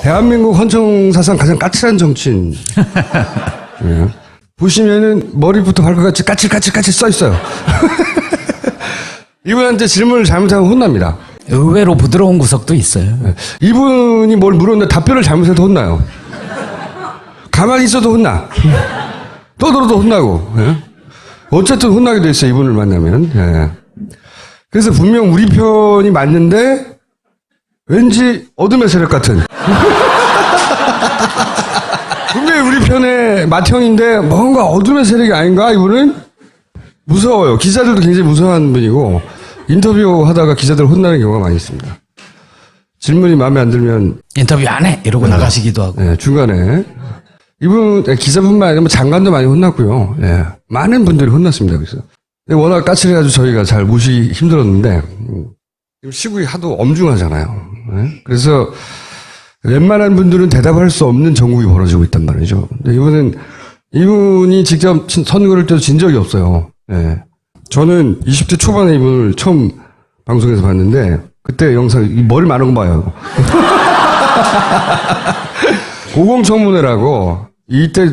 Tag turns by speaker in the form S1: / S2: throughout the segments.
S1: 대한민국 헌정 사상 가장 까칠한 정치인. 예. 보시면은 머리부터 발끝까지 까칠까칠 써 있어요. 이분한테 질문을 잘못하면 혼납니다.
S2: 의외로 부드러운 구석도 있어요.
S1: 예. 이분이 뭘 물었는데 답변을 잘못해도 혼나요. 가만히 있어도 혼나. 떠들어도 혼나고. 예. 어쨌든 혼나게 돼 있어요. 이분을 만나면. 예. 그래서 분명 우리 편이 맞는데 왠지 어둠의 세력 같은. 분명히 우리 편의 맏형인데 뭔가 어둠의 세력이 아닌가 이분은 무서워요. 기자들도 굉장히 무서워하는 분이고 인터뷰하다가 기자들 혼나는 경우가 많이 있습니다. 질문이 마음에 안 들면
S2: 인터뷰 안 해! 이러고 나가시기도 하고.
S1: 네, 중간에 이분 기자뿐만 아니라 장관도 많이 혼났고요. 네, 많은 분들이 혼났습니다. 그래서 워낙 까칠해가지고 저희가 잘 모시기 힘들었는데 시국이 하도 엄중하잖아요. 네? 그래서 웬만한 분들은 대답할 수 없는 정국이 벌어지고 있단 말이죠. 근데 이분이 직접 선거를 때도 진 적이 없어요. 네. 저는 20대 초반에 이분을 처음 방송에서 봤는데 그때 영상 머리 마른 거 봐요. 고공청문회라고 이때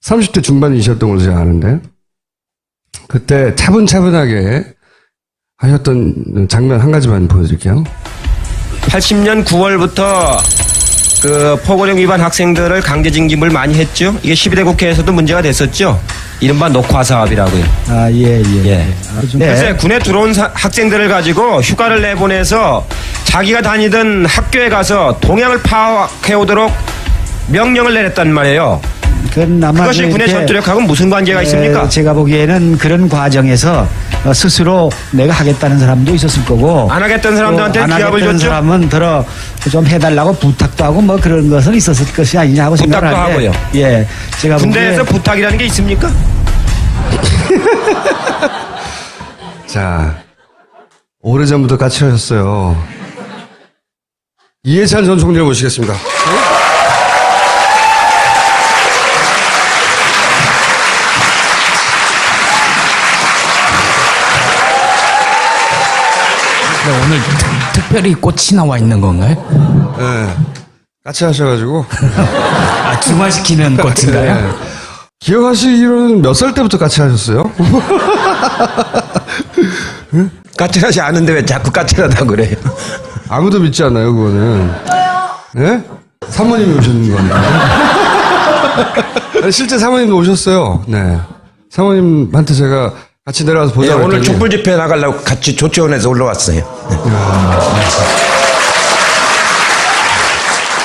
S1: 30대 중반이셨던 걸로 제가 아는데 그때 차분차분하게 하셨던 장면 한 가지만 보여드릴게요.
S3: 80년 9월부터 그 포고령 위반 학생들을 강제 징집을 많이 했죠. 이게 12대 국회에서도 문제가 됐었죠. 이른바 녹화 사업이라고요. 예. 그래서 군에 들어온 학생들을 가지고 휴가를 내보내서 자기가 다니던 학교에 가서 동향을 파악해오도록 명령을 내렸단 말이에요. 그것이 군의 전투력하고 무슨 관계가 있습니까?
S4: 제가 보기에는 그런 과정에서 스스로 내가 하겠다는 사람도 있었을 거고
S3: 안 하겠다는 사람들한테 기합을 줬죠.
S4: 안 하겠다는 사람은 들어 좀 해달라고 부탁도 하고 뭐 그런 것은 있었을 것이 아니냐 하고
S3: 부탁도
S4: 생각하는데
S3: 하고요.
S4: 예, 제가
S3: 군대에서 부탁이라는 게 있습니까?
S1: 자, 오래전부터 까칠하셨어요. 이해찬 전 총리를 모시겠습니다.
S2: 오늘 특별히 꽃이 나와 있는 건가요?
S1: 네. 까칠하셔가지고.
S2: 아, 중화시키는 꽃인가요?
S1: 네. 기억하시기로는 몇 살 때부터 까칠하셨어요?
S3: 까칠하지 않은데 왜 자꾸 까칠하다고 그래요?
S1: 아무도 믿지 않아요, 그거는. 네? 사모님이 오셨는 겁니다. 실제 사모님도 오셨어요. 네. 사모님한테 제가 같이 내려가서 보자고
S3: 네, 오늘
S1: 했더니
S3: 촛불 집회 나가려고 같이 조치원에서 올라왔어요.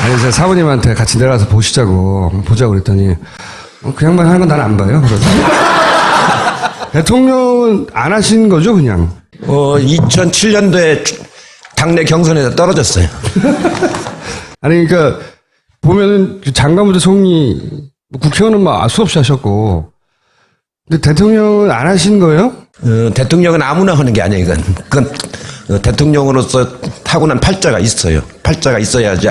S1: 아니, 제가 사모님한테 같이 내려가서 보자고 그랬더니 그 양반 하는 건 난 안 봐요. 그래서 대통령은 안 하신 거죠, 그냥?
S3: 2007년도에 당내 경선에서 떨어졌어요.
S1: 아니, 그러니까 보면은 장관부터 총리, 국회의원은 막 수없이 하셨고, 근데 대통령은 안 하신 거예요?
S3: 대통령은 아무나 하는 게 아니에요, 이건. 그건 대통령으로서 타고난 팔자가 있어요. 팔자가 있어야지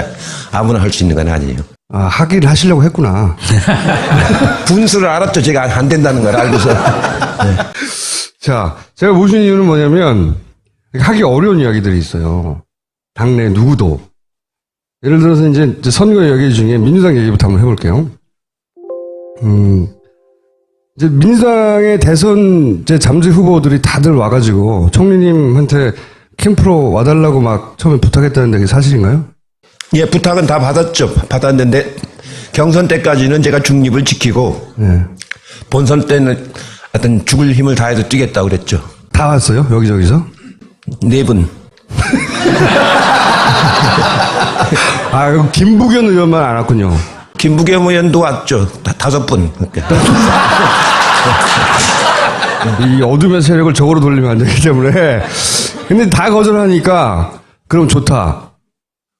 S3: 아무나 할 수 있는 건 아니에요.
S1: 아, 하기를 하시려고 했구나.
S3: 분수를 알았죠. 제가 안 된다는 걸 알고서. 네.
S1: 자, 제가 모신 이유는 뭐냐면, 하기 어려운 이야기들이 있어요. 당내 누구도. 예를 들어서 이제 선거 얘기 중에 민주당 얘기부터 한번 해볼게요. 이제 민주당의 대선 이제 잠재 후보들이 다들 와가지고 총리님한테 캠프로 와달라고 막 처음에 부탁했다는데 그게 사실인가요?
S3: 예, 부탁은 다 받았죠. 받았는데 경선 때까지는 제가 중립을 지키고
S1: 네.
S3: 본선 때는 하여튼 죽을 힘을 다해서 뛰겠다고 그랬죠.
S1: 다 왔어요? 여기저기서?
S3: 4분.
S1: 아, 그럼 김부겸 의원만 안 왔군요.
S3: 김부겸 의원도 왔죠. 5분.
S1: 이 어둠의 세력을 적으로 돌리면 안 되기 때문에. 근데 다 거절하니까, 그럼 좋다.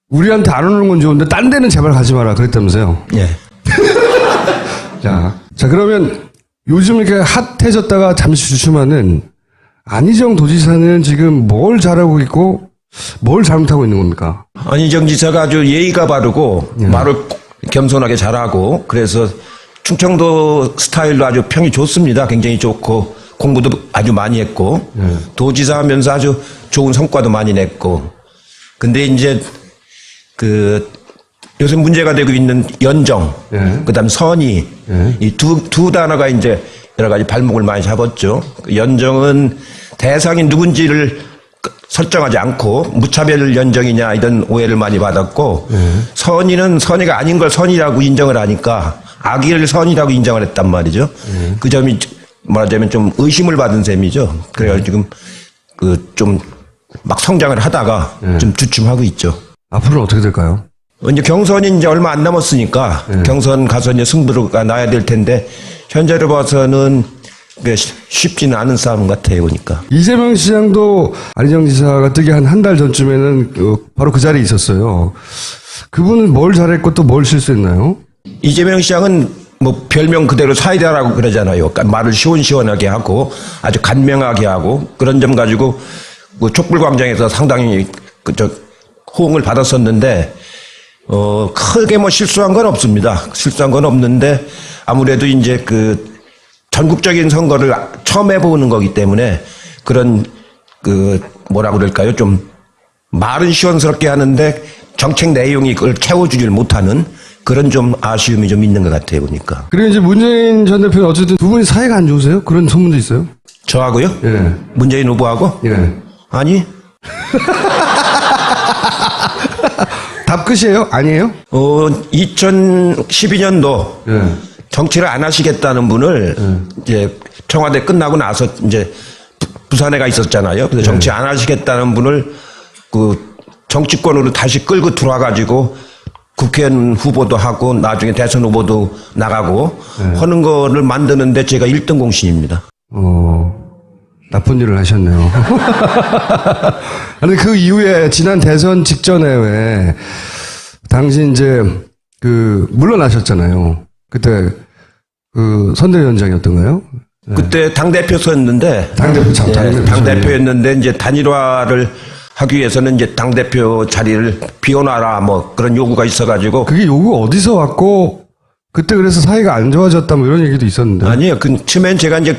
S1: 우리한테 안 오는 건 좋은데, 딴 데는 제발 가지 마라. 그랬다면서요.
S3: 예.
S1: 자, 그러면 요즘 이렇게 핫해졌다가 잠시 주춤하는 안희정 도지사는 지금 뭘 잘하고 있고, 뭘 잘못하고 있는 겁니까?
S3: 안희정 지사가 아주 예의가 바르고, 말을 겸손하게 잘하고, 그래서 충청도 스타일로 아주 평이 좋습니다. 굉장히 좋고, 공부도 아주 많이 했고, 도지사 하면서 아주 좋은 성과도 많이 냈고, 근데 이제
S5: 요새 문제가 되고 있는 연정,
S1: 예.
S5: 그다음 선의,
S1: 예.
S5: 이 두 단어가 이제 여러 가지 발목을 많이 잡았죠. 그 연정은 대상이 누군지를 설정하지 않고 무차별 연정이냐 이런 오해를 많이 받았고, 선의는 선의가 아닌 걸 선의라고 인정을 하니까 악의를 선의라고 인정을 했단 말이죠. 그 점이 말하자면 좀 의심을 받은 셈이죠. 그래서 지금 그 좀 막 성장을 하다가 좀 주춤하고 있죠.
S1: 앞으로는 어떻게 될까요?
S5: 이제 경선이 이제 얼마 안 남았으니까 경선 가서 이제 승부가 나야 될 텐데 현재로 봐서는 쉽지는 않은 싸움 같아요, 보니까.
S1: 이재명 시장도 안희정 지사가 뜨기 한 달 전쯤에는 바로 그 자리에 있었어요. 그분은 뭘 잘했고 또 뭘 실수했나요?
S5: 이재명 시장은 뭐 별명 그대로 사이다라고 그러잖아요. 그러니까 말을 시원시원하게 하고 아주 간명하게 하고 그런 점 가지고 그 촛불광장에서 상당히 호응을 받았었는데 크게 뭐 실수한 건 없습니다. 실수한 건 없는데 아무래도 이제 그 전국적인 선거를 처음 해보는 거기 때문에 그런 그 뭐라 그럴까요? 좀 말은 시원스럽게 하는데 정책 내용이 그걸 채워주질 못하는 그런 좀 아쉬움이 좀 있는 것 같아요, 보니까.
S1: 그리고 이제 문재인 전 대표는 어쨌든 두 분이 사이가 안 좋으세요? 그런 소문도 있어요?
S5: 저하고요?
S1: 예.
S5: 문재인 후보하고?
S1: 예.
S5: 아니.
S1: 답 끝이에요? 아니에요?
S5: 2012년도
S1: 예.
S5: 정치를 안 하시겠다는 분을 이제 청와대 끝나고 나서 이제 부산에 가 있었잖아요. 그래서 정치 안 하시겠다는 분을 그 정치권으로 다시 끌고 들어와가지고 국회의원 후보도 하고 나중에 대선 후보도 나가고 하는 거를 만드는데 제가 1등 공신입니다.
S1: 나쁜 일을 하셨네요. 아니, 그 이후에, 지난 대선 직전에 왜, 당시 이제, 물러나셨잖아요. 그때, 선대위원장이었던가요?
S5: 그때 당대표였는데
S1: 당대표, 참,
S5: 당대표였는데 이제 단일화를 하기 위해서는 이제 당대표 자리를 비워놔라 뭐 그런 요구가 있어가지고.
S1: 그게 요구 어디서 왔고, 그때 그래서 사이가 안 좋아졌다 뭐 이런 얘기도 있었는데.
S5: 아니에요. 처음엔 제가 이제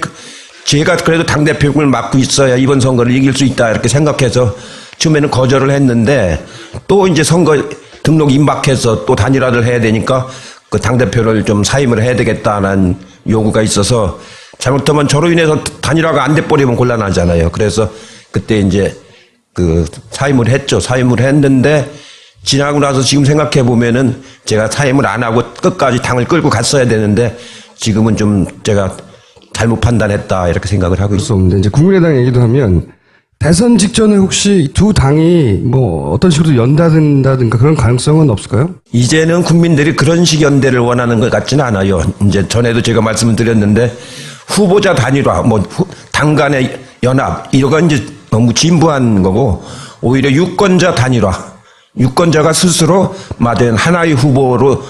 S5: 제가 그래도 당대표를 맡고 있어야 이번 선거를 이길 수 있다 이렇게 생각해서 처음에는 거절을 했는데 또 이제 선거 등록 임박해서 또 단일화를 해야 되니까 그 당대표를 좀 사임을 해야 되겠다는 요구가 있어서 잘못하면 저로 인해서 단일화가 안 돼버리면 곤란하잖아요. 그래서 그때 이제 그 사임을 했죠. 사임을 했는데 지나고 나서 지금 생각해 보면은 제가 사임을 안 하고 끝까지 당을 끌고 갔어야 되는데 지금은 좀 제가 잘못 판단했다 이렇게 생각을 하고 있습니다.
S1: 없는데 이제 국민의당 얘기도 하면 대선 직전에 혹시 두 당이 뭐 어떤 식으로 연다든가 그런 가능성은 없을까요?
S5: 이제는 국민들이 그런 식 연대를 원하는 것 같지는 않아요. 이제 전에도 제가 말씀을 드렸는데 후보자 단일화, 뭐 당 간의 연합 이런 건 이제 너무 진부한 거고 오히려 유권자 단일화, 유권자가 스스로 마된 하나의 후보로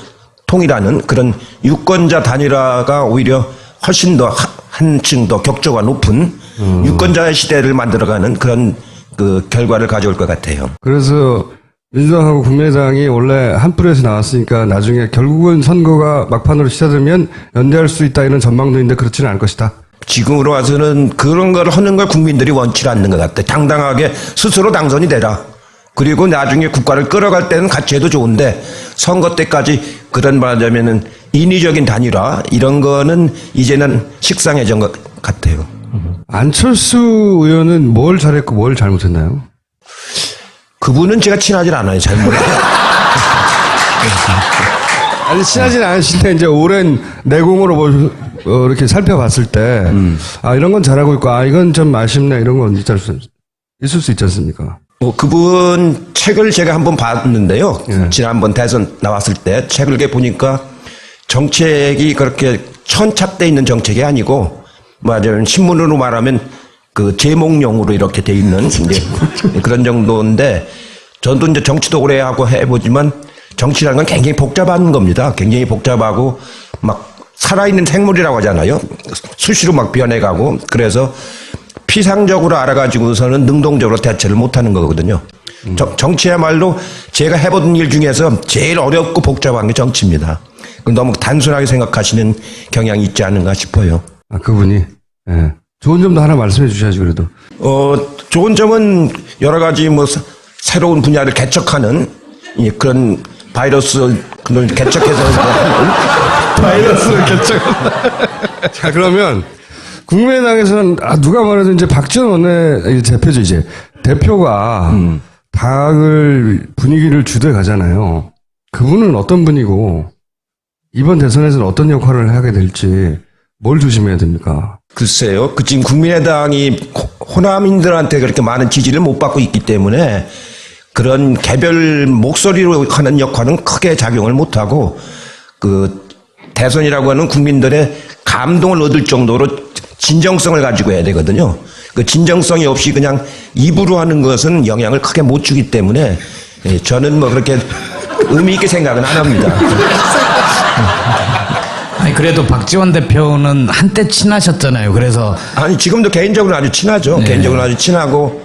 S5: 통일하는 그런 유권자 단일화가 오히려 훨씬 더 한층 더 격조가 높은 유권자의 시대를 만들어가는 그런 그 결과를 가져올 것 같아요.
S1: 그래서 민주당하고 국민의당이 원래 한 뿔에서 나왔으니까 나중에 결국은 선거가 막판으로 치닫으면 연대할 수 있다 이런 전망도 있는데 그렇지는 않을 것이다.
S5: 지금으로 와서는 그런 걸 하는 걸 국민들이 원치 않는 것 같아요. 당당하게 스스로 당선이 되라. 그리고 나중에 국가를 끌어갈 때는 같이 해도 좋은데 선거 때까지 그런 말하자면은 인위적인 단일화 이런 거는 이제는 식상해진 것 같아요.
S1: 안철수 의원은 뭘 잘했고 뭘 잘못했나요?
S5: 그분은 제가 친하지 않아요. 잘 몰라요.
S1: 아니 친하진 않으신데 이제 오랜 내공으로 이렇게 살펴봤을 때 이런 건 잘하고 있고 이건 좀 아쉽네 이런 건 있을 수 있지 않습니까?
S5: 그분 책을 제가 한번 봤는데요. 지난번 대선 나왔을 때 책을 이렇게 보니까 정책이 그렇게 천착돼 있는 정책이 아니고 말하자면 신문으로 말하면 그 제목용으로 이렇게 돼 있는 이제 그런 정도인데 저도 이제 정치도 오래 하고 해보지만 정치라는 건 굉장히 복잡한 겁니다. 굉장히 복잡하고 막 살아있는 생물이라고 하잖아요. 수시로 막 변해가고 그래서 피상적으로 알아가지고서는 능동적으로 대처를 못하는 거거든요. 정치야말로 제가 해본 일 중에서 제일 어렵고 복잡한 게 정치입니다. 너무 단순하게 생각하시는 경향이 있지 않은가 싶어요.
S1: 그분이 예. 좋은 점도 하나 말씀해 주셔야지 그래도.
S5: 좋은 점은 여러 가지 뭐 새로운 분야를 개척하는 그런 바이러스 그걸 개척해서
S1: 바이러스를 결정. 자, 그러면 국민의당에서는 누가 말해도 이제 박지원 원내 대표죠, 이제. 대표가 당을 분위기를 주도해 가잖아요. 그분은 어떤 분이고 이번 대선에서는 어떤 역할을 하게 될지 뭘 조심해야 됩니까?
S5: 글쎄요. 그 지금 국민의당이 호남인들한테 그렇게 많은 지지를 못 받고 있기 때문에 그런 개별 목소리로 하는 역할은 크게 작용을 못하고 그 대선이라고 하는 국민들의 감동을 얻을 정도로 진정성을 가지고 해야 되거든요. 그 진정성이 없이 그냥 입으로 하는 것은 영향을 크게 못 주기 때문에 저는 뭐 그렇게 의미 있게 생각은 안 합니다.
S2: 아니 그래도 박지원 대표는 한때 친하셨잖아요. 그래서
S5: 아니 지금도 개인적으로 아주 친하죠.
S2: 네.
S5: 개인적으로 아주 친하고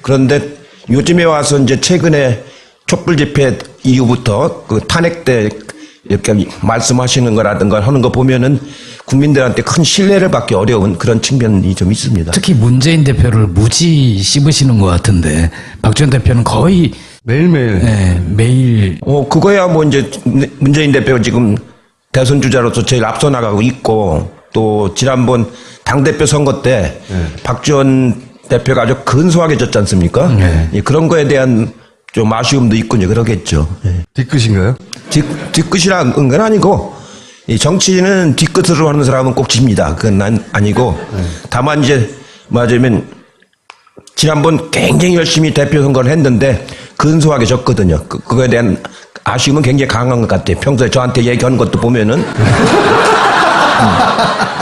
S5: 그런데 요즘에 와서 이제 최근에 촛불 집회 이후부터 그 탄핵 때 이렇게 말씀하시는 거라든가 하는 거 보면은 국민들한테 큰 신뢰를 받기 어려운 그런 측면이 좀 있습니다.
S2: 특히 문재인 대표를 무지 씹으시는 것 같은데 박지원 대표는 거의
S1: 매일매일.
S2: 매일
S5: 그거야 뭐 이제 문재인 대표가 지금 대선 주자로서 제일 앞서 나가고 있고 또 지난번 당대표 선거 때 박지원 대표가 아주 근소하게 졌지 않습니까? 예, 그런 거에 대한 좀 아쉬움도 있군요. 그러겠죠. 예.
S1: 뒤끝인가요?
S5: 뒤끝이라는 건 아니고 이 정치인은 뒤끝으로 하는 사람은 꼭 집니다. 그건 아니고 다만 이제 맞으면 지난번 굉장히 열심히 대표 선거를 했는데 근소하게 졌거든요. 그거에 대한 아쉬움은 굉장히 강한 것 같아요. 평소에 저한테 얘기한 것도 보면은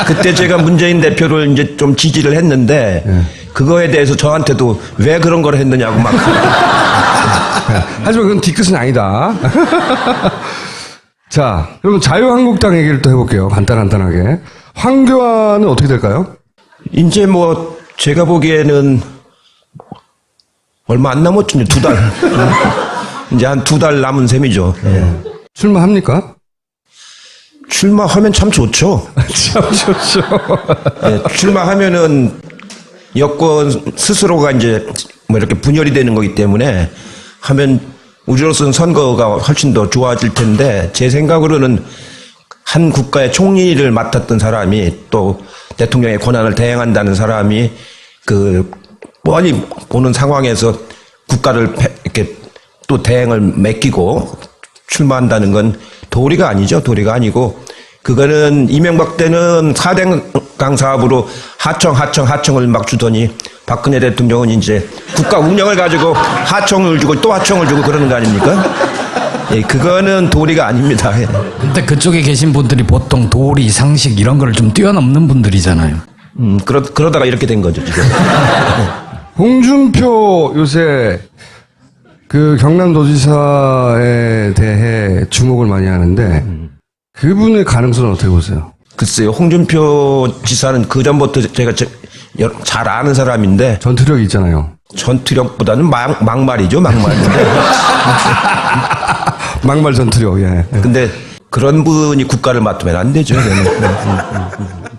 S5: 그때 제가 문재인 대표를 이제 좀 지지를 했는데 그거에 대해서 저한테도 왜 그런 걸 했느냐고 막
S1: 하지만 그건 뒤끝은 아니다. 자, 그러면 자유한국당 얘기를 또 해볼게요. 간단하게. 황교안은 어떻게 될까요?
S5: 이제 뭐 제가 보기에는 얼마 안 남았죠. 2달. 이제 한 2달 남은 셈이죠. 예.
S1: 출마합니까?
S5: 출마하면 참 좋죠.
S1: 참 좋죠.
S5: 예, 출마하면은 여권 스스로가 이제 뭐 이렇게 분열이 되는 거기 때문에 하면 우리로서는 선거가 훨씬 더 좋아질 텐데 제 생각으로는 한 국가의 총리를 맡았던 사람이 또 대통령의 권한을 대행한다는 사람이 그 뻔히 보는 상황에서 국가를 이렇게 또 대행을 맡기고 출마한다는 건 도리가 아니죠. 도리가 아니고 그거는 이명박 때는 4대강 사업으로 하청을 막 주더니 박근혜 대통령은 이제 국가 운영을 가지고 하청을 주고 또 하청을 주고 그러는 거 아닙니까? 예, 그거는 도리가 아닙니다. 예.
S2: 근데 그쪽에 계신 분들이 보통 도리, 상식 이런 거를 좀 뛰어넘는 분들이잖아요.
S5: 그러다가 이렇게 된 거죠, 지금.
S1: 홍준표 요새 그 경남도지사에 대해 주목을 많이 하는데 그분의 가능성은 어떻게 보세요?
S5: 글쎄요, 홍준표 지사는 그전부터 제가 잘 아는 사람인데
S1: 전투력이 있잖아요.
S5: 전투력보다는 막말이죠, 막말.
S1: 막말 전투력, 예.
S5: 근데 그런 분이 국가를 맡으면 안 되죠.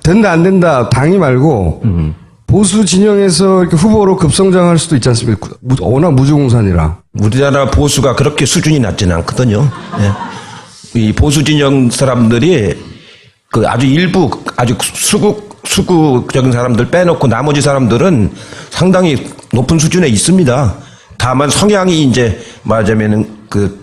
S1: 된다, 안 된다, 당이 말고, 보수 진영에서 이렇게 후보로 급성장할 수도 있지 않습니까? 워낙 무주공산이라.
S5: 우리나라 보수가 그렇게 수준이 낮지는 않거든요. 예. 이 보수 진영 사람들이 그 아주 일부 아주 수구적인 사람들 빼놓고 나머지 사람들은 상당히 높은 수준에 있습니다. 다만 성향이 이제 말하자면은 그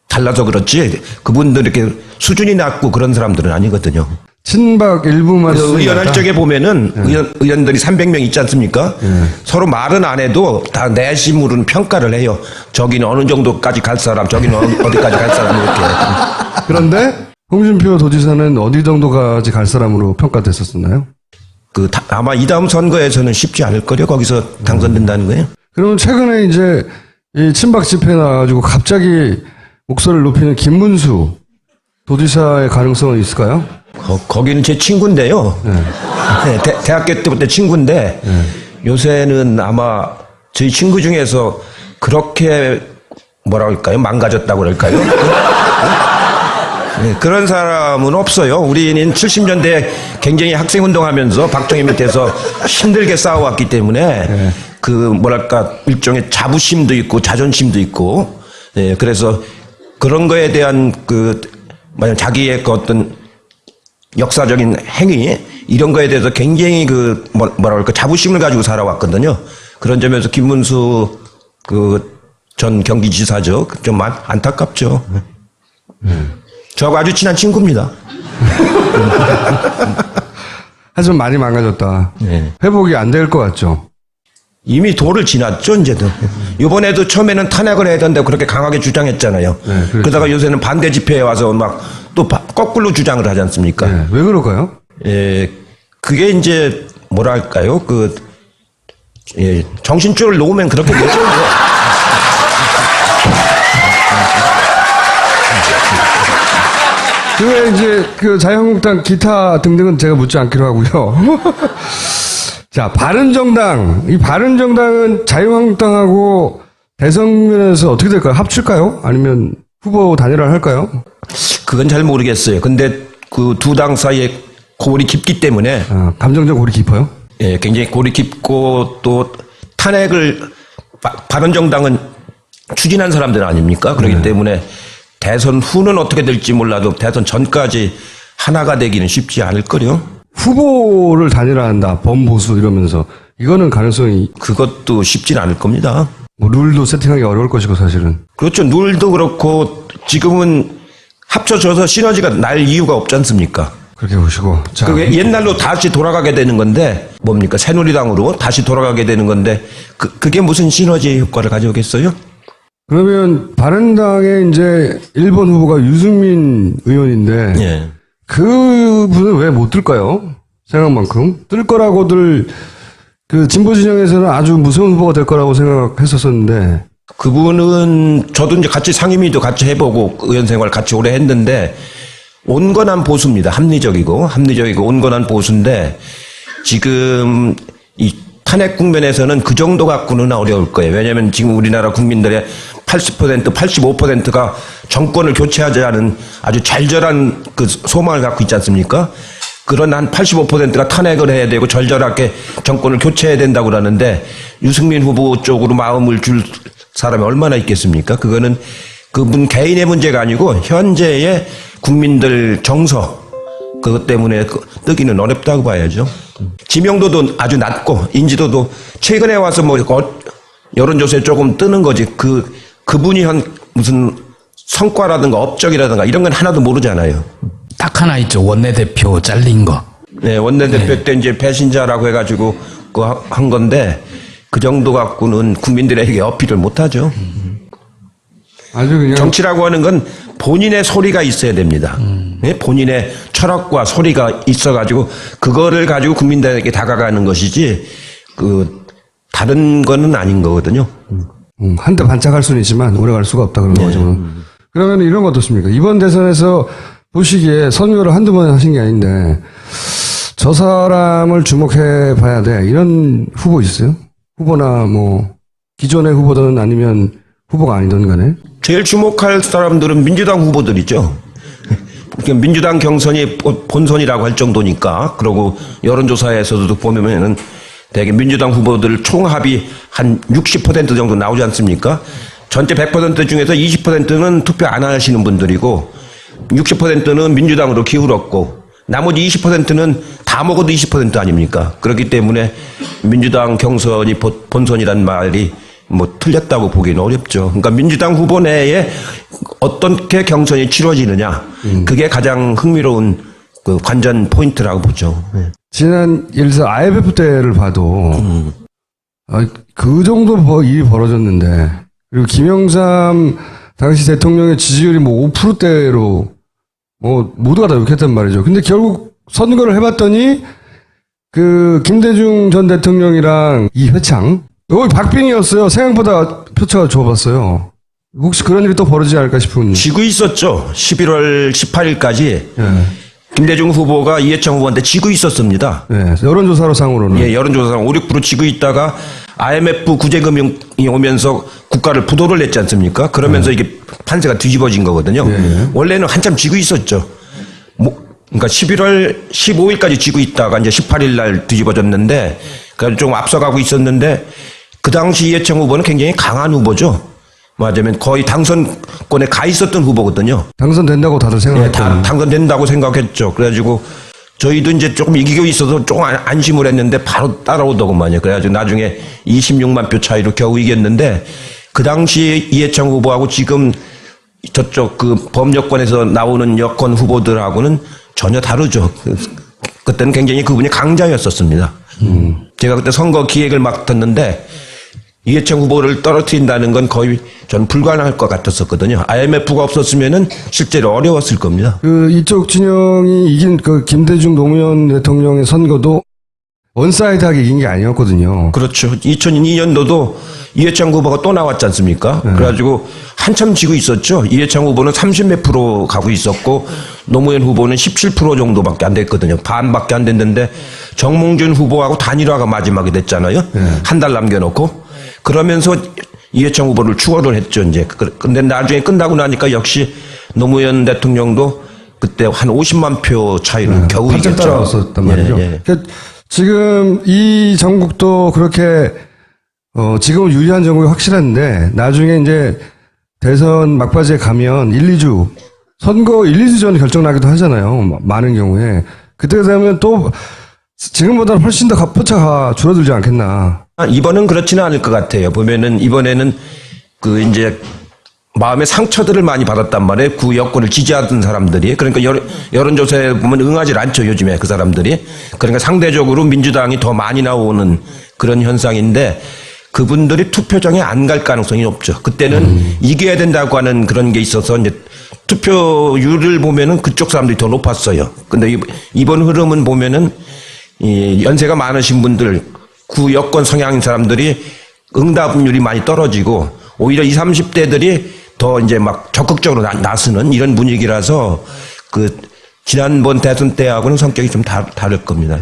S5: 달라서 그렇지 그분들 이렇게 수준이 낮고 그런 사람들은 아니거든요.
S1: 친박 일부만
S5: 의원할 적에 보면은 의원들이 300명 있지 않습니까? 서로 말은 안 해도 다 내심으로는 평가를 해요. 저기는 어느 정도까지 갈 사람, 저기는 어디까지 갈 사람 이렇게.
S1: 그런데 홍준표 도지사는 어디 정도까지 갈 사람으로 평가됐었나요?
S5: 아마 이 다음 선거에서는 쉽지 않을 거요. 거기서 당선된다는 거예요.
S1: 그러면 최근에 이제 이 친박 집회 나와가지고 갑자기 목소리를 높이는 김문수 도지사의 가능성은 있을까요?
S5: 거기는 제 친구인데요. 네, 대학교 때부터 친구인데 요새는 아마 저희 친구 중에서 그렇게 뭐라 할까요? 망가졌다고 그럴까요? 네, 그런 사람은 없어요. 우리는 70년대 굉장히 학생운동하면서 박정희 밑에서 힘들게 싸워왔기 때문에 그 뭐랄까 일종의 자부심도 있고 자존심도 있고 그래서 그런 거에 대한 만약 자기의 그 어떤 역사적인 행위 이런 거에 대해서 굉장히 뭐랄까 자부심을 가지고 살아왔거든요. 그런 점에서 김문수 전 경기지사죠. 좀 안타깝죠. 저하고 아주 친한 친구입니다.
S1: 하지만 많이 망가졌다.
S5: 네.
S1: 회복이 안 될 것 같죠.
S5: 이미 도를 지났죠, 이제도. 이번에도 처음에는 탄핵을 해야 된다고 그렇게 강하게 주장했잖아요.
S1: 네, 그렇죠.
S5: 그러다가 요새는 반대 집회에 와서 막 또 거꾸로 주장을 하지 않습니까?
S1: 네. 왜 그럴까요?
S5: 예, 그게 이제 뭐랄까요? 정신줄을 놓으면 그렇게 되죠.
S1: 그외 이제 자유한국당 기타 등등은 제가 묻지 않기로 하고요. 자, 바른정당. 이 바른정당은 자유한국당하고 대선면에서 어떻게 될까요? 합칠까요? 아니면 후보 단일화를 할까요?
S5: 그건 잘 모르겠어요. 근데 그 두 당 사이에 골이 깊기 때문에
S1: 감정적 골이 깊어요?
S5: 예, 굉장히 골이 깊고 또 탄핵을 바른정당은 추진한 사람들 아닙니까? 그렇기 때문에 대선 후는 어떻게 될지 몰라도 대선 전까지 하나가 되기는 쉽지 않을 거요.
S1: 후보를 단일화한다. 범보수 이러면서 이거는 가능성이
S5: 그것도 쉽진 않을 겁니다.
S1: 뭐 룰도 세팅하기 어려울 것이고 사실은.
S5: 그렇죠. 룰도 그렇고 지금은 합쳐져서 시너지가 날 이유가 없지 않습니까?
S1: 그렇게 보시고. 자,
S5: 그게 옛날로 다시 돌아가게 되는 건데 뭡니까? 새누리당으로 다시 돌아가게 되는 건데 그게 무슨 시너지 효과를 가져오겠어요?
S1: 그러면 바른당의 이제 1번 후보가 유승민 의원인데
S5: 예.
S1: 그분은 왜 못 뜰까요? 생각만큼 뜰 거라고들 진보 진영에서는 아주 무서운 후보가 될 거라고 생각했었었는데
S5: 그분은 저도 이제 같이 상임위도 같이 해보고 의원 생활 같이 오래 했는데 온건한 보수입니다. 합리적이고 온건한 보수인데 지금 이 탄핵 국면에서는 그 정도 갖고는 어려울 거예요. 왜냐하면 지금 우리나라 국민들의 80%, 85%가 정권을 교체하자는 아주 절절한 소망을 갖고 있지 않습니까? 그런 한 85%가 탄핵을 해야 되고 절절하게 정권을 교체해야 된다고 그러는데 유승민 후보 쪽으로 마음을 줄 사람이 얼마나 있겠습니까? 그거는 그분 개인의 문제가 아니고 현재의 국민들 정서 그것 때문에 뜨기는 어렵다고 봐야죠. 지명도도 아주 낮고 인지도도 최근에 와서 여론조사에 조금 뜨는 거지 그분이 한 무슨 성과라든가 업적이라든가 이런 건 하나도 모르잖아요.
S2: 딱 하나 있죠. 원내대표 잘린 거.
S5: 네, 원내대표 때 이제 배신자라고 해가지고 한 건데 그 정도 갖고는 국민들에게 어필을 못하죠.
S1: 아주 그냥
S5: 정치라고 하는 건 본인의 소리가 있어야 됩니다. 네? 본인의 철학과 소리가 있어가지고 그거를 가지고 국민들에게 다가가는 것이지 다른 거는 아닌 거거든요.
S1: 한때 반짝할 수는 있지만 오래 갈 수가 없다 그런 거죠. 그러면 이런 거 어떻습니까? 이번 대선에서 보시기에 선거를 한두 번 하신 게 아닌데 저 사람을 주목해 봐야 돼. 이런 후보 있어요? 후보나 기존의 후보든 아니면 후보가 아니든 간에.
S5: 제일 주목할 사람들은 민주당 후보들이죠. 민주당 경선이 본선이라고 할 정도니까. 그리고 여론조사에서도 보면은 대개 민주당 후보들 총합이 한 60% 정도 나오지 않습니까? 전체 100% 중에서 20%는 투표 안 하시는 분들이고 60%는 민주당으로 기울었고 나머지 20%는 다 먹어도 20% 아닙니까? 그렇기 때문에 민주당 경선이 본선이란 말이 틀렸다고 보기는 어렵죠. 그러니까 민주당 후보 내에 어떻게 경선이 치러지느냐 그게 가장 흥미로운 관전 포인트라고 보죠. 네.
S1: 지난 예를 들어서 IMF 때를 봐도 그 정도 일이 벌어졌는데 그리고 김영삼 당시 대통령의 지지율이 5%대로 모두가 다 욕했단 말이죠. 근데 결국 선거를 해봤더니 김대중 전 대통령이랑 이회창 여기 박빙이었어요. 생각보다 표차가 좁았어요. 혹시 그런 일이 또 벌어지지 않을까 싶은.
S5: 지고 있었죠. 11월 18일까지 김대중 후보가 이해창 후보한테 지고 있었습니다.
S1: 네, 여론조사로 상으로는.
S5: 예, 여론조사상 5, 6% 지고 있다가 IMF 구제금융이 오면서 국가를 부도를 냈지 않습니까? 그러면서 이게 판세가 뒤집어진 거거든요. 원래는 한참 지고 있었죠. 그러니까 11월 15일까지 지고 있다가 이제 18일 날 뒤집어졌는데, 그러니까 좀 앞서가고 있었는데, 그 당시 이해창 후보는 굉장히 강한 후보죠. 맞으면 거의 당선권에 가 있었던 후보거든요.
S1: 당선된다고 다들
S5: 예,
S1: 생각했던.
S5: 당선된다고 생각했죠. 그래가지고 저희도 이제 조금 이기고 있어서 조금 안심을 했는데 바로 따라오더구만요. 그래가지고 나중에 26만 표 차이로 겨우 이겼는데 그 당시 이해창 후보하고 지금 저쪽 그 범여권에서 나오는 여권 후보들하고는 전혀 다르죠. 그때는 굉장히 그분이 강자였었습니다. 제가 그때 선거 기획을 맡았는데 이해창 후보를 떨어뜨린다는 건 거의 전 불가능할 것 같았었거든요. IMF가 없었으면은 실제로 어려웠을 겁니다.
S1: 그 이쪽 진영이 이긴 그 김대중 노무현 대통령의 선거도 원사이드하게 이긴 게 아니었거든요.
S5: 그렇죠. 2002년도도 이해창 후보가 또 나왔지 않습니까? 그래가지고 한참 지고 있었죠. 이해창 후보는 30몇 프로 가고 있었고 노무현 후보는 17% 정도밖에 안 됐거든요. 반밖에 안 됐는데 정몽준 후보하고 단일화가 마지막에 됐잖아요. 한 달 남겨놓고. 그러면서 이해창 후보를 추월을 했죠, 이제. 근데 나중에 끝나고 나니까 역시 노무현 대통령도 그때 한 50만 표 차이로 겨우
S1: 활짝
S5: 이겼죠.
S1: 따라왔었단 말이죠.
S5: 예, 예.
S1: 그러니까 지금 이 전국도 그렇게 지금은 유리한 전국이 확실한데 나중에 이제 대선 막바지에 가면 1, 2주 선거 1, 2주 전에 결정나기도 하잖아요. 많은 경우에. 그때 되면 또 지금보다는 훨씬 더 값어차가 줄어들지 않겠나.
S5: 이번은 그렇지는 않을 것 같아요. 보면은 이번에는 그 이제 마음의 상처들을 많이 받았단 말이에요. 구 여권을 지지하던 사람들이. 그러니까 여론조사에 보면 응하지 않죠. 요즘에 그 사람들이. 그러니까 상대적으로 민주당이 더 많이 나오는 그런 현상인데 그분들이 투표장에 안 갈 가능성이 높죠. 그때는 이겨야 된다고 하는 그런 게 있어서 이제 투표율을 보면은 그쪽 사람들이 더 높았어요. 근데 이번 흐름은 보면은 이 연세가 많으신 분들 구 여권 성향인 사람들이 응답률이 많이 떨어지고 오히려 20, 30대들이 더 이제 막 적극적으로 나서는 이런 분위기라서 그 지난번 대선 때하고는 성격이 좀 다를 겁니다.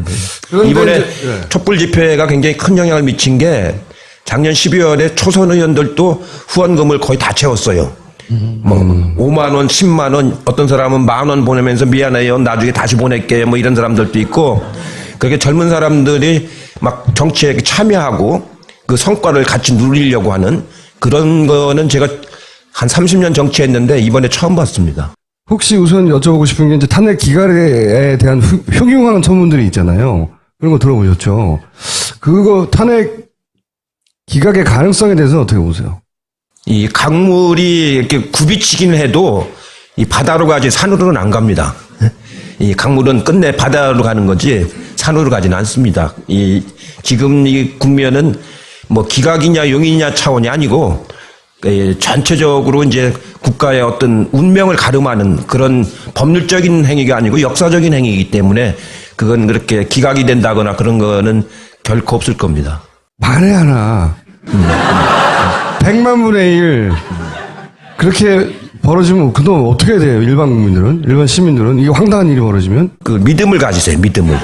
S5: 이번에 촛불 집회가 굉장히 큰 영향을 미친 게 작년 12월에 초선 의원들도 후원금을 거의 다 채웠어요. 뭐 5만 원, 10만 원, 어떤 사람은 10,000원 보내면서 미안해요. 나중에 다시 보낼게요. 뭐 이런 사람들도 있고 그렇게 젊은 사람들이 막 정치에 참여하고 그 성과를 같이 누리려고 하는 그런 거는 제가 한 30년 정치했는데 이번에 처음 봤습니다.
S1: 혹시 우선 여쭤보고 싶은 게 이제 탄핵 기각에 대한 흉흉한 소문들이 있잖아요. 그런 거 들어보셨죠? 그거 탄핵 기각의 가능성에 대해서는 어떻게 보세요?
S5: 이 강물이 이렇게 굽이치긴 해도 이 바다로 가지 산으로는 안 갑니다. 이 강물은 끝내 바다로 가는 거지 산으로 가지는 않습니다. 지금 이 국면은 뭐 기각이냐 용이냐 차원이 아니고 전체적으로 이제 국가의 어떤 운명을 가름하는 그런 법률적인 행위가 아니고 역사적인 행위이기 때문에 그건 그렇게 기각이 된다거나 그런 거는 결코 없을 겁니다.
S1: 만에 하나 100만 분의 1 그렇게 벌어지면 그동안 어떻게 해야 돼요? 일반 국민들은? 일반 시민들은? 이게 황당한 일이 벌어지면?
S5: 그 믿음을 가지세요. 믿음을.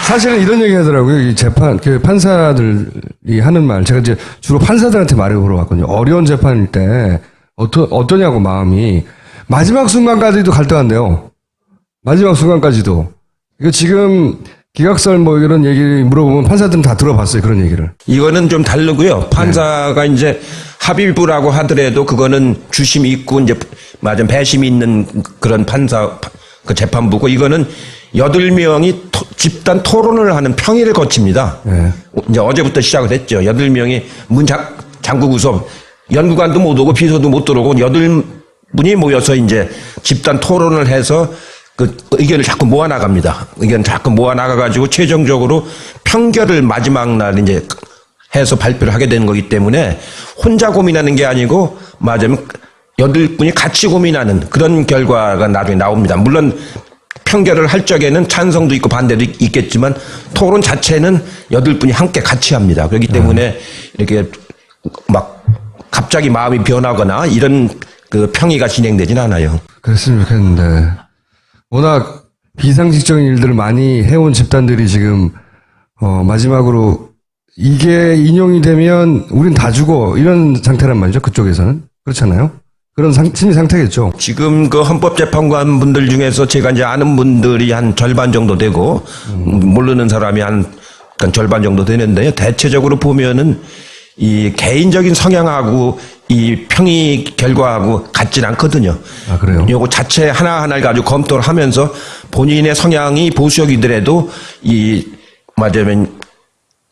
S1: 사실은 이런 얘기 하더라고요. 이 그 판사들이 하는 말. 제가 이제 주로 판사들한테 말을 걸어왔거든요. 어려운 재판일 때, 어떠냐고 마음이. 마지막 순간까지도 갈등한대요. 마지막 순간까지도. 이거 지금 기각설 뭐 이런 얘기 물어보면 판사들은 다 들어봤어요. 그런 얘기를.
S5: 이거는 좀 다르고요. 판사가 이제 합의부라고 하더라도 그거는 주심이 있고 이제 맞아 배심이 있는 그런 판사 그 재판부고 이거는 8명이 집단 토론을 하는 평의를 거칩니다.
S1: 네.
S5: 이제 어제부터 시작을 했죠. 8명이 문 잠그고서 연구관도 못 오고 비서도 못 들어오고 8분이 모여서 이제 집단 토론을 해서 그 의견을 자꾸 모아나갑니다. 의견을 자꾸 모아나가가지고 최종적으로 평결을 마지막 날 이제 해서 발표를 하게 되는 거기 때문에 혼자 고민하는 게 아니고 맞으면 8분이 같이 고민하는 그런 결과가 나중에 나옵니다. 물론 평결을 할 적에는 찬성도 있고 반대도 있겠지만 토론 자체는 8분이 함께 같이 합니다. 그렇기 때문에 이렇게 막 갑자기 마음이 변하거나 이런 그 평의가 진행되진 않아요.
S1: 그랬으면 좋겠는데. 워낙 비상식적인 일들을 많이 해온 집단들이 지금, 마지막으로 이게 인용이 되면 우린 다 죽어. 이런 상태란 말이죠. 그쪽에서는. 그렇잖아요. 그런 심리 상태겠죠.
S5: 지금 그 헌법재판관 분들 중에서 제가 이제 아는 분들이 한 절반 정도 되고, 모르는 사람이 한 그러니까 절반 정도 되는데요. 대체적으로 보면은 이 개인적인 성향하고 이 평의 결과하고 같진 않거든요.
S1: 아, 그래요?
S5: 요거 자체 하나하나를 가지고 검토를 하면서 본인의 성향이 보수적이더라도 이 말하자면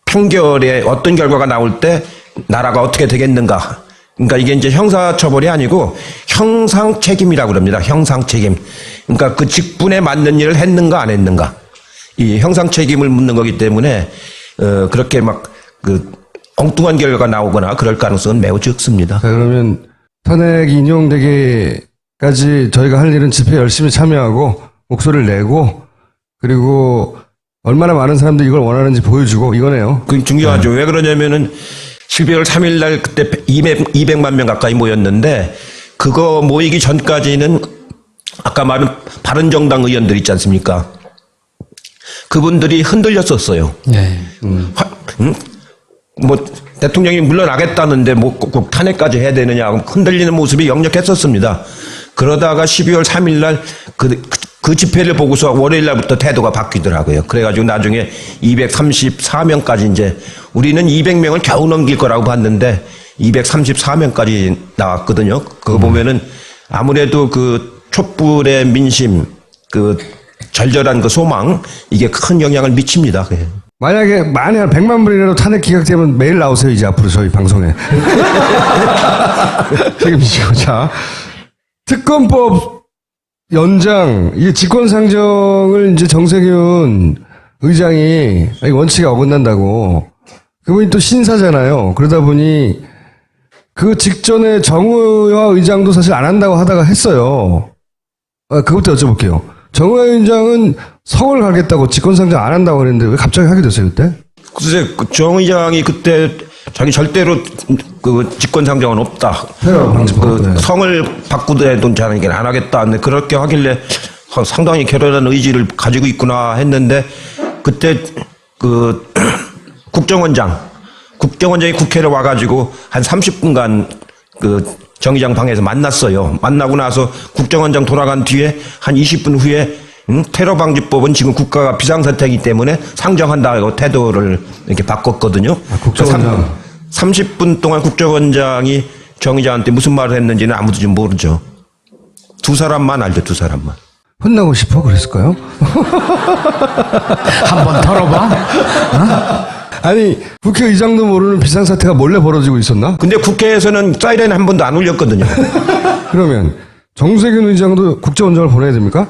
S5: 판결에 어떤 결과가 나올 때 나라가 어떻게 되겠는가. 그러니까 이게 이제 형사처벌이 아니고 형상책임이라고 그럽니다. 형상책임. 그러니까 그 직분에 맞는 일을 했는가 안 했는가. 이 형상책임을 묻는 거기 때문에 그렇게 막 그 엉뚱한 결과가 나오거나 그럴 가능성은 매우 적습니다.
S1: 자, 그러면 탄핵이 인용되기까지 저희가 할 일은 집회에 열심히 참여하고 목소리를 내고 그리고 얼마나 많은 사람들이 이걸 원하는지 보여주고 이거네요.
S5: 그게 중요하죠. 왜 그러냐면은 12월 3일 날 그때 200만 명 가까이 모였는데 그거 모이기 전까지는 아까 말한 바른정당 의원들 있지 않습니까? 그분들이 흔들렸었어요.
S2: 예.
S5: 뭐 대통령이 물러나겠다는데 뭐 꼭 탄핵까지 해야 되느냐 흔들리는 모습이 역력했었습니다. 그러다가 12월 3일 날 그 집회를 보고서 월요일 날부터 태도가 바뀌더라고요. 그래가지고 나중에 234명까지 이제 우리는 200명을 겨우 넘길 거라고 봤는데 234명까지 나왔거든요. 그거 보면은 아무래도 그 촛불의 민심, 그 절절한 그 소망 이게 큰 영향을 미칩니다.
S1: 만약에 만에 한 100만 분이라도 탄핵 기각되면 매일 나오세요. 이제 앞으로 저희 방송에. 책임지시고. 자, 특검법 연장, 이게 직권상정을 이제 정세균 의장이 원칙에 어긋난다고. 그분이 또 신사잖아요. 그러다 보니 그 직전에 정의화 의장도 사실 안 한다고 하다가 했어요. 그것부터 여쭤볼게요. 정의화 의장은 성을 가겠다고 직권상정 안 한다고 그랬는데 왜 갑자기 하게 됐어요, 그때?
S5: 글쎄, 정 의장이 그때 자기 절대로 그 직권상정은 없다. 성을 바꾸더라도 자기는 안 하겠다. 근데 그렇게 하길래 상당히 결연한 의지를 가지고 있구나 했는데 그때 그 국정원장이 국회를 와가지고 한 30분간 그 정 의장 방에서 만났어요. 만나고 나서 국정원장 돌아간 뒤에 한 20분 후에 테러방지법은 지금 국가가 비상사태이기 때문에 상정한다고 태도를 이렇게 바꿨거든요.
S1: 국정원장.
S5: 30분 동안 국정원장이 정 의장한테 무슨 말을 했는지는 아무도 좀 모르죠. 두 사람만 알죠, 두 사람만.
S1: 혼나고 싶어 그랬을까요?
S2: 한번 털어봐.
S1: 아니 국회의장도 모르는 비상사태가 몰래 벌어지고 있었나?
S5: 근데 국회에서는 사이렌 한 번도 안 울렸거든요.
S1: 그러면 정세균 의장도 국정원장을 보내야 됩니까?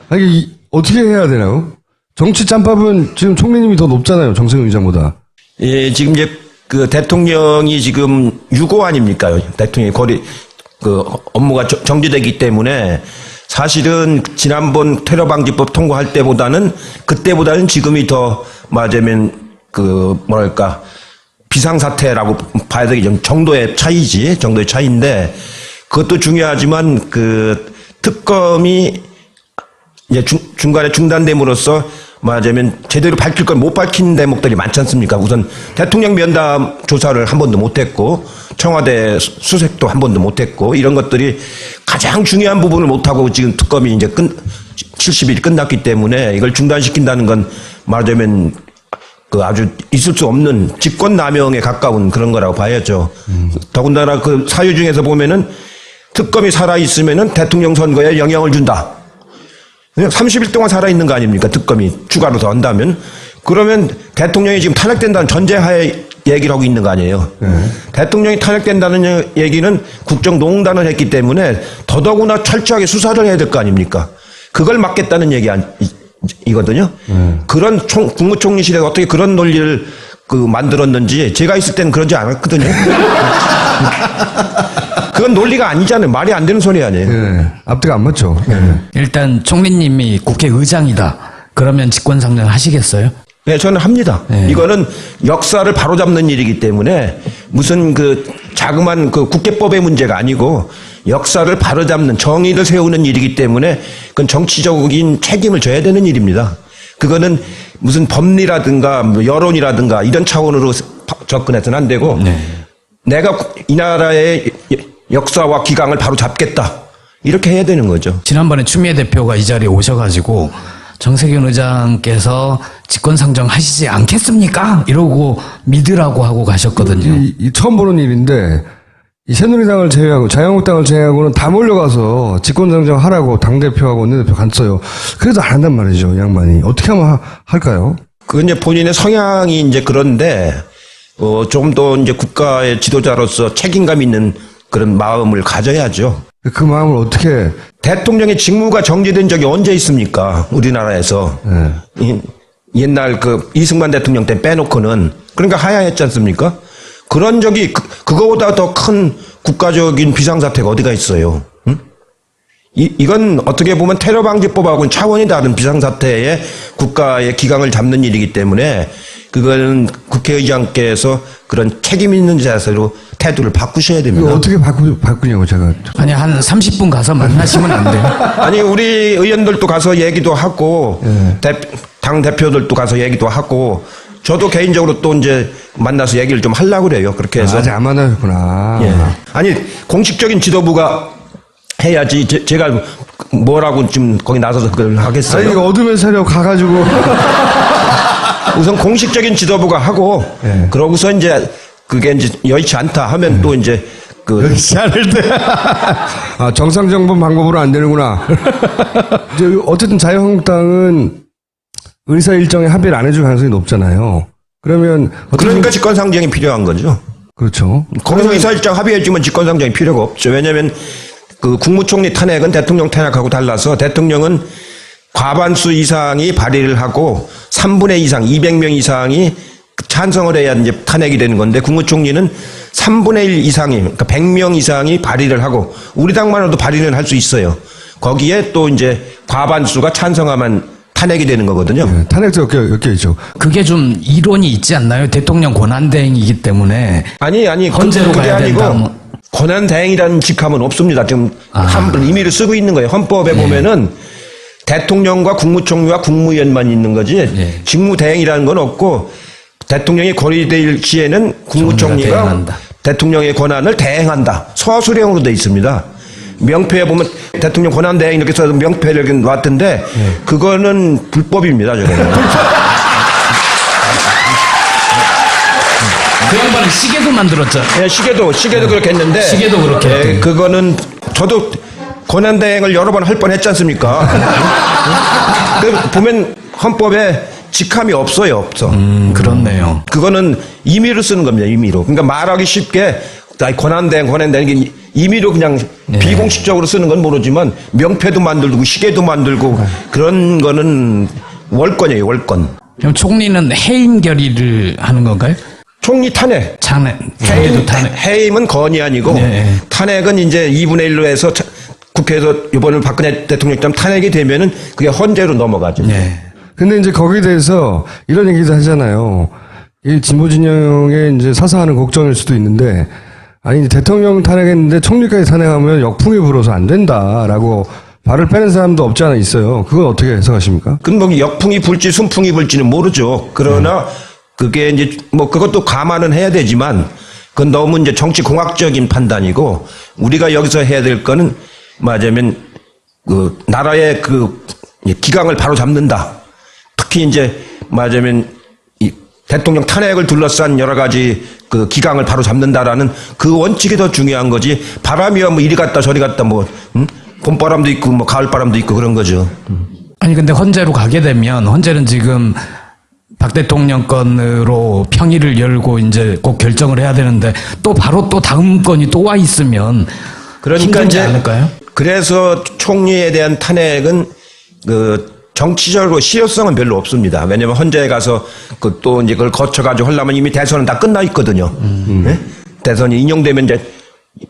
S1: 아니 어떻게 해야 되나요? 정치 짬밥은 지금 총리님이 더 높잖아요. 정세균 의장보다.
S5: 예, 지금 이제 그 대통령이 지금 유고 아닙니까? 대통령이 거리 그 업무가 정지되기 때문에 사실은 지난번 테러방지법 통과할 때보다는 그때보다는 지금이 더 말하자면 그 뭐랄까 비상사태라고 봐야 되겠죠. 정도의 차이인데 그것도 중요하지만 그 특검이 이제 중간에 중단됨으로써 말하자면 제대로 밝힐 걸 못 밝힌 대목들이 많지 않습니까? 우선 대통령 면담 조사를 한 번도 못했고 청와대 수색도 한 번도 못했고 이런 것들이 가장 중요한 부분을 못하고 지금 특검이 이제 70일이 끝났기 때문에 이걸 중단시킨다는 건 말하자면 그 아주 있을 수 없는 직권남용에 가까운 그런 거라고 봐야죠. 더군다나 그 사유 중에서 보면은 특검이 살아있으면은 대통령 선거에 영향을 준다. 30일 동안 살아있는 거 아닙니까? 특검이 추가로 더 한다면. 그러면 대통령이 지금 탄핵된다는 전제하에 얘기를 하고 있는 거 아니에요. 대통령이 탄핵된다는 얘기는 국정농단을 했기 때문에 더더구나 철저하게 수사를 해야 될 거 아닙니까? 그걸 막겠다는 얘기이거든요. 그런 국무총리 시대가 어떻게 그런 논리를 만들었는지 제가 있을 때는 그러지 않았거든요. 그건 논리가 아니잖아요. 말이 안 되는 소리 아니에요.
S1: 네, 앞뒤가 안 맞죠. 네.
S2: 일단 총리님이 국회의장이다. 그러면 직권상정 하시겠어요?
S5: 네, 저는 합니다.
S2: 네.
S5: 이거는 역사를 바로잡는 일이기 때문에 무슨 그 자그만 그 국회법의 문제가 아니고 역사를 바로잡는 정의를 세우는 일이기 때문에 그건 정치적인 책임을 져야 되는 일입니다. 그거는 무슨 법리라든가 여론이라든가 이런 차원으로 접근해서는 안 되고 내가 이 나라의 역사와 기강을 바로 잡겠다. 이렇게 해야 되는 거죠.
S2: 지난번에 추미애 대표가 이 자리에 오셔가지고 정세균 의장께서 직권상정 하시지 않겠습니까? 이러고 믿으라고 하고 가셨거든요.
S1: 이 처음 보는 일인데 이 새누리당을 제외하고 자유한국당을 제외하고는 다 몰려가서 직권상정 하라고 당대표하고 원내대표 갔어요. 그래도 안 한단 말이죠, 이 양반이. 어떻게 하면 할까요?
S5: 그 이제 본인의 성향이 이제 그런데 좀 더 이제 국가의 지도자로서 책임감 있는 그런 마음을 가져야죠.
S1: 그 마음을 어떻게
S5: 대통령의 직무가 정지된 적이 언제 있습니까? 우리나라에서. 옛날 그 이승만 대통령 때 빼놓고는. 그러니까 하야했지 않습니까? 그런 적이 그거보다 더 큰 국가적인 비상사태가 어디가 있어요. 응? 이건 어떻게 보면 테러방지법하고는 차원이 다른 비상사태에 국가의 기강을 잡는 일이기 때문에 그거는 국회의장께서 그런 책임 있는 자세로 태도를 바꾸셔야
S1: 이거
S5: 됩니다.
S1: 어떻게 바꾸냐고 제가.
S2: 아니 한 30분 가서 만나시면 안 돼요?
S5: 아니 우리 의원들도 가서 얘기도 하고 당 대표들도 가서 얘기도 하고 저도 개인적으로 또 이제 만나서 얘기를 좀 하려고 그래요. 그렇게 해서
S1: 아직 안 만나셨구나.
S5: 예. 아니 공식적인 지도부가 해야지 제가 뭐라고 지금 거기 나서서 그걸 하겠어요.
S1: 아니 이거 어둠의 세력 가가지고
S5: 우선 공식적인 지도부가 하고 그러고서 이제 그게 이제 여의치 않다 하면 또 이제 그
S1: 아, 정상정본 방법으로 안 되는구나. 이제 어쨌든 자유한국당은 의사 일정에 합의를 안 해줄 가능성이 높잖아요. 그러면
S5: 그러니까 직권상정이 필요한 거죠.
S1: 그렇죠.
S5: 거기서 의사일정 합의해주면 직권상정이 필요가 없죠. 왜냐하면 그 국무총리 탄핵은 대통령 탄핵하고 달라서 대통령은 과반수 이상이 발의를 하고 3분의 2 이상, 200명 이상이 찬성을 해야 이제 탄핵이 되는 건데 국무총리는 3분의 1 이상이, 그러니까 100명 이상이 발의를 하고 우리 당만으로도 발의는 할 수 있어요. 거기에 또 이제 과반수가 찬성하면 탄핵이 되는 거거든요.
S1: 네, 탄핵도 엮여 있죠.
S2: 그게 좀 이론이 있지 않나요? 대통령 권한대행이기 때문에
S5: 아니
S2: 헌재로
S5: 그게
S2: 가야
S5: 아니고
S2: 된다. 뭐.
S5: 권한대행이라는 직함은 없습니다. 지금 한 임의로 쓰고 있는 거예요. 헌법에 보면은 대통령과 국무총리와 국무위원만 있는 거지 직무대행이라는 건 없고 대통령이 권위될 시에는 국무총리가
S2: 대행한다.
S5: 대통령의 권한을 대행한다. 서술형으로 돼 있습니다. 명패에 보면 대통령 권한대행 이렇게 써서 명패를 이렇게 놨던데 그거는 불법입니다. 저거는.
S2: 그 양반은 시계도 만들었죠.
S5: 예, 시계도 그렇게 했는데
S2: 시계도 그렇게 했대요.
S5: 그거는 저도 권한대행을 여러 번 할 뻔했지 않습니까? 그 보면 헌법에 직함이 없어요. 없어.
S2: 그렇네요.
S5: 그거는 임의로 쓰는 겁니다. 임의로. 그러니까 말하기 쉽게 권한대행 이게 임의로 그냥 비공식적으로 쓰는 건 모르지만 명패도 만들고 시계도 만들고 그런 거는 월권이에요. 월권.
S2: 그럼 총리는 해임 결의를 하는 건가요?
S5: 총리 탄핵.
S2: 총리도 탄핵.
S5: 해임은 건이 아니고 탄핵은 이제 2분의 1로 해서 국회에서 이번에 박근혜 대통령처럼 탄핵이 되면은 그게 헌재로 넘어가죠.
S2: 네.
S1: 근데 이제 거기에 대해서 이런 얘기도 하잖아요. 이 진보 진영의 이제 사사하는 걱정일 수도 있는데, 아니, 대통령 탄핵했는데 총리까지 탄핵하면 역풍이 불어서 안 된다라고 발을 빼는 사람도 없지 않아 있어요. 그건 어떻게 해석하십니까?
S5: 그건 뭐 역풍이 불지 순풍이 불지는 모르죠. 그러나 그게 이제 뭐 그것도 감안은 해야 되지만 그건 너무 이제 정치 공학적인 판단이고 우리가 여기서 해야 될 거는 말하자면 그 나라의 그 기강을 바로 잡는다. 특히 이제 말하자면 이 대통령 탄핵을 둘러싼 여러 가지 그 기강을 바로 잡는다라는 그 원칙이 더 중요한 거지. 바람이야 뭐 이리 갔다 저리 갔다 뭐 봄바람도 있고 뭐 가을바람도 있고 그런 거죠.
S2: 아니 근데 헌재로 가게 되면 헌재는 지금 박 대통령 건으로 평의를 열고 이제 꼭 결정을 해야 되는데 또 바로 또 다음 건이 또 와 있으면
S5: 그러니까
S2: 힘들지
S5: 이제
S2: 않을까요?
S5: 그래서 총리에 대한 탄핵은 그 정치적으로 실효성은 별로 없습니다. 왜냐하면 헌재에 가서 그 또 이제 그걸 거쳐가지고 하려면 이미 대선은 다 끝나 있거든요. 네? 대선이 인용되면 이제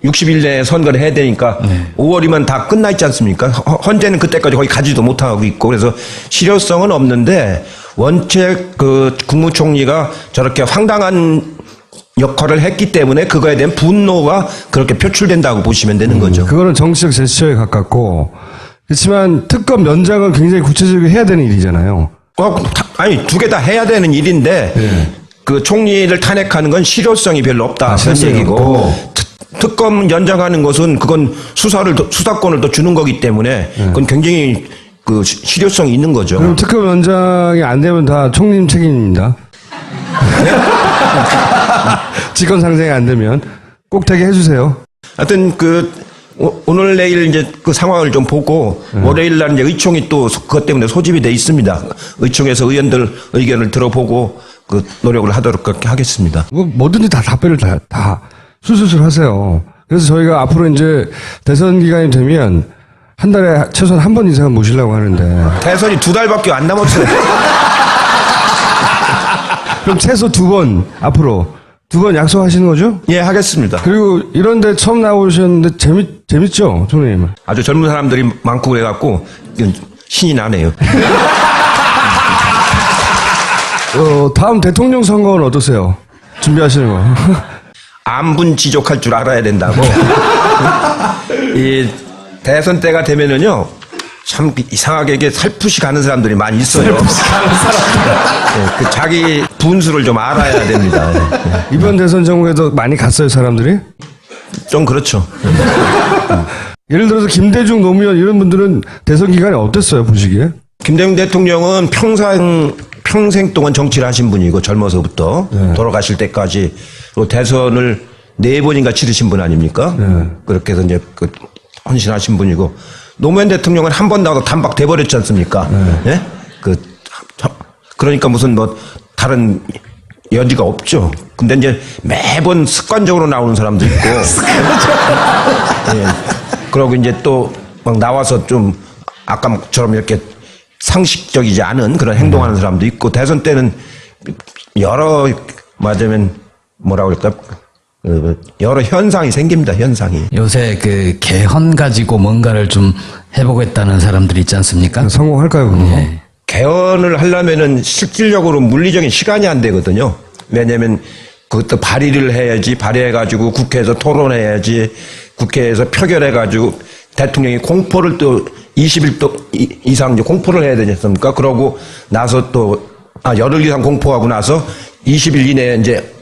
S5: 60일 내에 선거를 해야 되니까 5월이면 다 끝나 있지 않습니까? 헌재는 그때까지 거의 가지도 못하고 있고 그래서 실효성은 없는데 원체 그 국무총리가 저렇게 황당한 역할을 했기 때문에 그거에 대한 분노가 그렇게 표출된다고 보시면 되는 거죠.
S1: 그거는 정치적 제스처에 가깝고, 그렇지만 특검 연장은 굉장히 구체적으로 해야 되는 일이잖아요.
S5: 아니 두 개 다 해야 되는 일인데 그 총리를 탄핵하는 건 실효성이 별로 없다 그런
S1: 실효성이
S5: 얘기고
S1: 없고.
S5: 특검 연장하는 것은 그건 수사권을 더 주는 거기 때문에 그건 굉장히 그 실효성이 있는 거죠.
S1: 그럼 특검원장이 안 되면 다 총님 책임입니다. 직권 상정이 안 되면 꼭 되게 해주세요.
S5: 하여튼 오늘 내일 이제 그 상황을 좀 보고 월요일 날 이제 의총이 또 그것 때문에 소집이 돼 있습니다. 의총에서 의원들 의견을 들어보고 그 노력을 하도록 그렇게 하겠습니다.
S1: 뭐든지 다 답변을 다 술술술 하세요. 그래서 저희가 앞으로 이제 대선 기간이 되면 한 달에 최소한 한 번 이상은 모시려고 하는데
S5: 대선이 2달밖에 안 남았어요.
S1: 그럼 최소 2번 앞으로 2번 약속하시는 거죠?
S5: 예, 하겠습니다.
S1: 그리고 이런데 처음 나오셨는데 재밌죠, 총리님?
S5: 아주 젊은 사람들이 많고 그래갖고 신이 나네요.
S1: 다음 대통령 선거는 어떠세요? 준비하시는 거?
S5: 안분지족할 줄 알아야 된다고. 이 대선 때가 되면은요, 참 이상하게 이게 살풋이 가는 사람들이 많이 있어요. 네, 그 자기 분수를 좀 알아야 됩니다. 네.
S1: 이번 대선 정국에도 많이 갔어요, 사람들이?
S5: 좀 그렇죠.
S1: 예를 들어서 김대중, 노무현 이런 분들은 대선 기간에 어땠어요, 보시기에?
S5: 김대중 대통령은 평생 동안 정치를 하신 분이고 젊어서부터 돌아가실 때까지 또 대선을 4번인가 치르신 분 아닙니까? 그렇게 해서 이제 헌신하신 분이고 노무현 대통령은 한 번 나와도 단박 돼버렸지 않습니까? 예? 그러니까 무슨 다른 여지가 없죠. 근데 이제 매번 습관적으로 나오는 사람도 있고. 예. 그러고 이제 또 막 나와서 좀 아까처럼 이렇게 상식적이지 않은 그런 행동하는 사람도 있고 대선 때는 여러 맞으면 뭐라고 할까 여러 현상이 생깁니다. 현상이.
S2: 요새 그 개헌 가지고 뭔가를 좀 해보겠다는 사람들이 있지 않습니까?
S1: 성공할까요, 그거?
S2: 예.
S5: 개헌을 하려면은 실질적으로 물리적인 시간이 안 되거든요. 왜냐면 그것도 발의를 해야지 발의해가지고 국회에서 토론해야지 국회에서 표결해가지고 대통령이 공포를 또 20일 이상 이제 공포를 해야 되지 않습니까? 그러고 나서 또 열흘 이상 공포하고 나서 20일 이내에 이제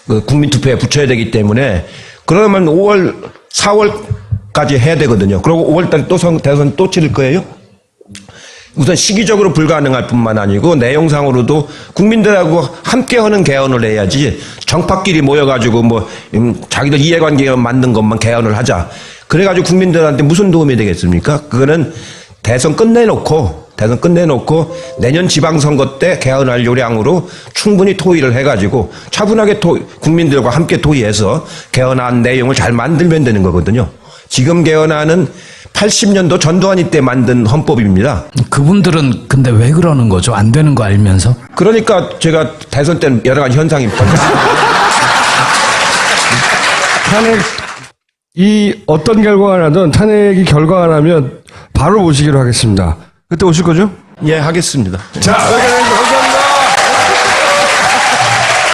S5: 그 국민투표에 붙여야 되기 때문에 그러면 5월, 4월까지 해야 되거든요. 그리고 5월달에 또 대선 또 치를 거예요? 우선 시기적으로 불가능할 뿐만 아니고 내용상으로도 국민들하고 함께 하는 개헌을 해야지 정파끼리 모여가지고 자기들 이해관계 만든 것만 개헌을 하자. 그래가지고 국민들한테 무슨 도움이 되겠습니까? 그거는 대선 끝내놓고 내년 지방선거 때 개헌할 요량으로 충분히 토의를 해가지고 차분하게 국민들과 함께 토의해서 개헌안 내용을 잘 만들면 되는 거거든요. 지금 개헌안은 80년도 전두환이 때 만든 헌법입니다.
S2: 그분들은 근데 왜 그러는 거죠? 안 되는 거 알면서?
S5: 그러니까 제가 대선 때는 여러 가지 현상이
S1: 탄핵, 어떤 결과가 나든 탄핵이 결과가 나면 바로 모시기로 하겠습니다. 그때 오실 거죠?
S5: 예, 하겠습니다.
S1: 자, 여기는